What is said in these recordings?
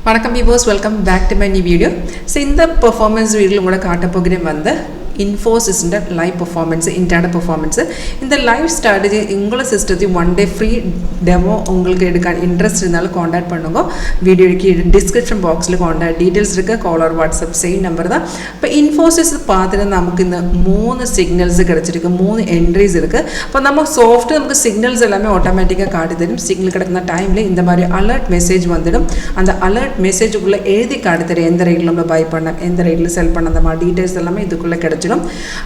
வணக்கம் viewers, welcome back to my new video. So in the performance video உங்களோட காட்ட போகிறேன் வந்து Infosys live performance, intraday performance. In the live strategy, உங்களோட சிஸ்டத்தை one day free demo உங்களுக்கு எடுக்க இன்ட்ரெஸ்ட் இருந்தாலும் காண்டாக்ட் பண்ணுங்க. வீடியோக்கு டிஸ்கிரிப்ஷன் பாக்ஸில் காண்டாக்ட் டீடைல்ஸ் இருக்கு. Call or WhatsApp same number தான். இப்போ Infosys பார்த்துட்டு நமக்கு இந்த 3 சிக்னல்ஸ் கிடைச்சிருக்கு, 3 என்ட்ரிஸ் இருக்கு. அப்போ நம்ம சாஃப்ட் நமக்கு சிக்னல்ஸ் எல்லாமே ஆட்டோமேட்டிக்காக காட்டி தரும். சிக்னல் கிடைக்கிற டைமில் இந்த மாதிரி அலர்ட் மெசேஜ் வந்துடும். அந்த அலர்ட் மெசேஜுக்குள்ளே எழுதி காட்டி தரும் எந்த ரேட்டில் நம்ம பை பண்ண, எந்த ரேட்டில் செல் பண்ண, அந்த மாதிரி டீடைல்ஸ் எல்லாமே இதுக்குள்ளே கிடைச்சிடும்.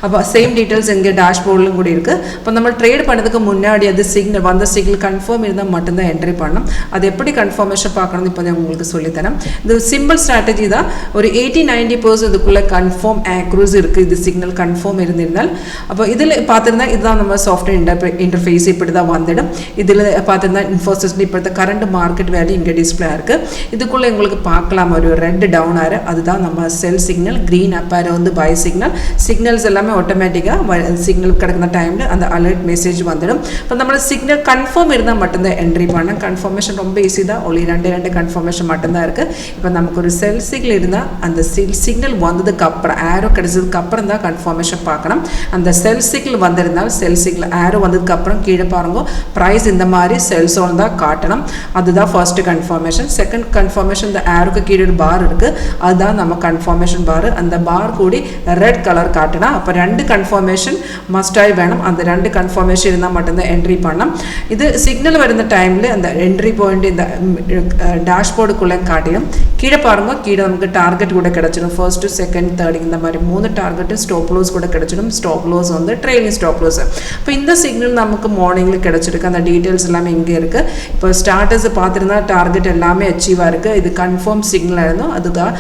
அப்போ சேம் டீடைல்ஸ் இங்கே டேஷ்போர்டிலும் கூட இருக்குது. இப்போ நம்ம ட்ரேட் பண்ணதுக்கு முன்னாடி அது சிக்னல் வந்த சிக்னல் கன்ஃபார்ம் இருந்தால் மட்டும்தான் என்ட்ரி பண்ணணும். அது எப்படி கன்ஃபர்மேஷன் பார்க்கணும் இப்போ தான் உங்களுக்கு சொல்லித்தரேன். இது சிம்பிள் ஸ்ட்ராட்டஜி தான். ஒரு 80-90% இதுக்குள்ளே கன்ஃபார்ம் ஆக்யூரசி இருக்குது. இது சிக்னல் கன்ஃபார்ம் இருந்திருந்தால் அப்போ இதில் பார்த்துருந்தா இதுதான் நம்ம சாஃப்ட்வேர் இன்டர்ஃபேஸ் இப்படி தான் வந்துடும். இதில் பார்த்துருந்தா Infosys இப்போ கரண்ட் மார்க்கெட் வேல்யூ இங்கே டிஸ்பிளே இருக்குது. இதுக்குள்ளே உங்களுக்கு பார்க்கலாம் ஒரு ரெட் டவுன் ஆறு, அதுதான் நம்ம செல் சிக்னல். க்ரீன் அப் ஆறு வந்து பை சிக்னல். சிக்னல்ஸ் எல்லாமே ஆட்டோமேட்டிக்காக சிக்னல் கிடைக்கிற டைமில் அந்த அலர்ட் மெசேஜ் வந்துடும். இப்போ நம்மளோட சிக்னல் கன்ஃபார்ம் இருந்தால் மட்டும்தான் என்ட்ரி பண்ண. கன்ஃபர்மேஷன் ரொம்ப ஈஸி தான். ஒன்லி ரெண்டு கன்ஃபர்மேஷன் மட்டும்தான் இருக்குது. இப்போ நமக்கு ஒரு செல் சிக்னல் இருந்தால் அந்த சிக்னல் வந்ததுக்கு அப்புறம் ஆரோ கிடைச்சதுக்கு அப்புறம் தான் கன்ஃபர்மேஷன் பார்க்கணும். அந்த செல் சிக்னல் வந்திருந்தால் செல் சிக்னல் ஆரோ வந்ததுக்கு அப்புறம் கீழே பாருங்க ப்ரைஸ் இந்த மாதிரி செல் சோன் தான் காட்டணும். அதுதான் ஃபர்ஸ்ட் கன்ஃபர்மேஷன். செகண்ட் கன்ஃபர்மேஷன் இந்த ஆரோக்கு கீழே ஒரு பார் இருக்குது, அதுதான் நம்ம கன்ஃபர்மேஷன் பார். அந்த பார் கூடி ரெட் கலர் காட்டினா அப்போ 2 கன்ஃபர்மேஷன் மஸ்டாகி வேணும். அந்த 2 கன்ஃபர்மேஷன் இருந்தால் மட்டும்தான் என்ட்ரி பண்ணலாம். இது சிக்னல் வருந்த டைமில் அந்த என்ட்ரி பாயிண்ட் இந்த டேஷ்போர்டுக்குள்ளே காட்டிடும். கீழே பாருங்க, கீழே நமக்கு டார்கெட் கூட கிடச்சிடும். ஃபர்ஸ்ட், செகண்ட், தேர்ட் இந்த மாதிரி 3 டார்கெட்டு ஸ்டாப் லோஸ் கூட கிடச்சிடும். ஸ்டாப் லோஸ் வந்து ட்ரெயிலிங் ஸ்டாப் லோஸ். இப்போ இந்த சிக்னல் நமக்கு மார்னிங்கில் கிடச்சிருக்கு. அந்த டீட்டெயில்ஸ் எல்லாமே இங்கே இருக்குது. இப்போ ஸ்டார்டர்ஸ் பார்த்துருந்தா டார்கெட் எல்லாமே அச்சீவாக இருக்குது. இது கன்ஃபார்ம் சிக்னலாக இருந்தோம், அதுதான்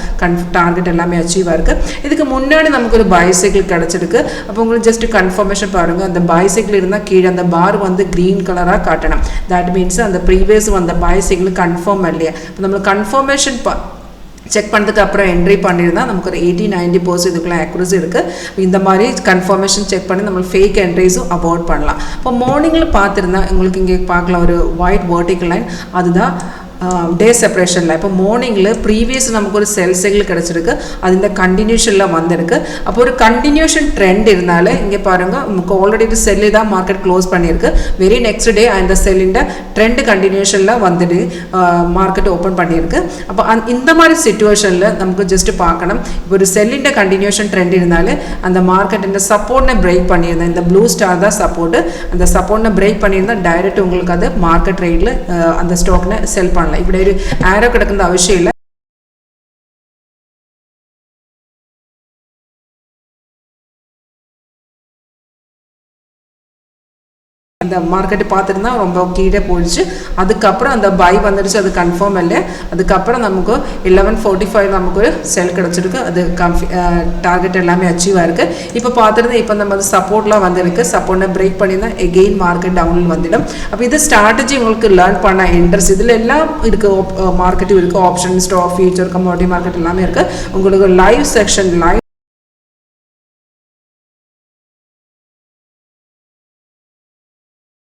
டார்கெட் எல்லாமே அச்சீவாக இருக்குது. இதுக்கு முன்னாடி நமக்கு ஒரு பைசைக்கிள் கிடச்சிருக்கு. அப்போ உங்களுக்கு ஜஸ்ட் கன்ஃபர்மேஷன் பாருங்கள். அந்த பைசைக்கிள் இருந்தால் கீழே அந்த பார் வந்து க்ரீன் கலராக காட்டணும். தட் மீன்ஸ் அந்த ப்ரீவியஸ் வந்த பைசைக்கிள் கன்ஃபார்ம் இல்லையா. இப்போ நம்மளுக்கு கன்ஃபர்மேஷன் செக் பண்ணதுக்கு அப்புறம் என்ட்ரி பண்ணியிருந்தால் நமக்கு ஒரு 80-90% இதுக்குள்ளே ஆக்யூரசி இருக்குது. இந்த மாதிரி கன்ஃபர்மேஷன் செக் பண்ணி நம்ம ஃபேக் என்ட்ரிஸும் அவாய்ட் பண்ணலாம். இப்போ மார்னிங்கில் பார்த்துருந்தா உங்களுக்கு இங்கே பார்க்கலாம் ஒரு ஒயிட் வெர்டிக்கல் லைன், அதுதான் டே செப்பரேஷனில். இப்போ மார்னிங்கில் ப்ரீவியஸ் நமக்கு ஒரு செல் சிக்னல் கிடச்சிருக்கு, அது இந்த கண்டினியூஷனில் வந்திருக்கு. அப்போ ஒரு கண்டினியூஷன் ட்ரெண்ட் இருந்தாலே இங்கே பாருங்கள் நமக்கு ஆல்ரெடி ஒரு செல்லு தான் மார்க்கெட் க்ளோஸ் பண்ணியிருக்கு. வெரி நெக்ஸ்ட் டே அந்த செல்லிൻ്റെ ட்ரெண்ட் கண்டினியூஷனில் வந்துட்டு மார்க்கெட் ஓப்பன் பண்ணியிருக்கு. அப்போ இந்த மாதிரி சிச்சுவேஷனில் நமக்கு ஜஸ்ட் பார்க்கணும். இப்போ ஒரு செல்லிൻ്റെ கண்டினியூஷன் ட்ரெண்ட் இருந்தாலே அந்த மார்க்கெட்டிൻ്റെ சப்போர்ட்னை பிரேக் பண்ணியிருந்தேன். இந்த ப்ளூ ஸ்டார் தான் சப்போர்ட்டு. அந்த சப்போர்ட்னை பிரேக் பண்ணியிருந்தால் டைரெக்ட் உங்களுக்கு அது மார்க்கெட் ரேட்டில் அந்த ஸ்டாக்னை செல் பண்ணலாம். இப்படி ஒரு ஆரோ கிடக்கிற அவசியம் இல்லை. அந்த மார்க்கெட்டு பார்த்துருந்தா ரொம்ப கீழே போயிடுச்சு. அதுக்கப்புறம் அந்த பை வந்துடுச்சு, அது கன்ஃபார்ம் இல்லை. அதுக்கப்புறம் நமக்கு 11:45 நமக்கு ஒரு செல் கிடச்சிருக்கு. அது டார்கெட் எல்லாமே அச்சீவாக இருக்குது. இப்போ பார்த்துருந்தா இப்போ நம்ம அது சப்போர்ட்லாம் வந்துருக்கு. சப்போர்ட்டை பிரேக் பண்ணியிருந்தால் எகெயின் மார்க்கெட் டவுனில் வந்துடும். அப்போ இது ஸ்ட்ராட்டஜி உங்களுக்கு லேர்ன் பண்ண இன்ட்ரெஸ்ட் இதில் எல்லாம் இருக்குது. மார்க்கெட்டும் இருக்குது, option, stock, future, commodity market எல்லாமே இருக்குது. உங்களுக்கு லைவ் செக்ஷன், லைவ்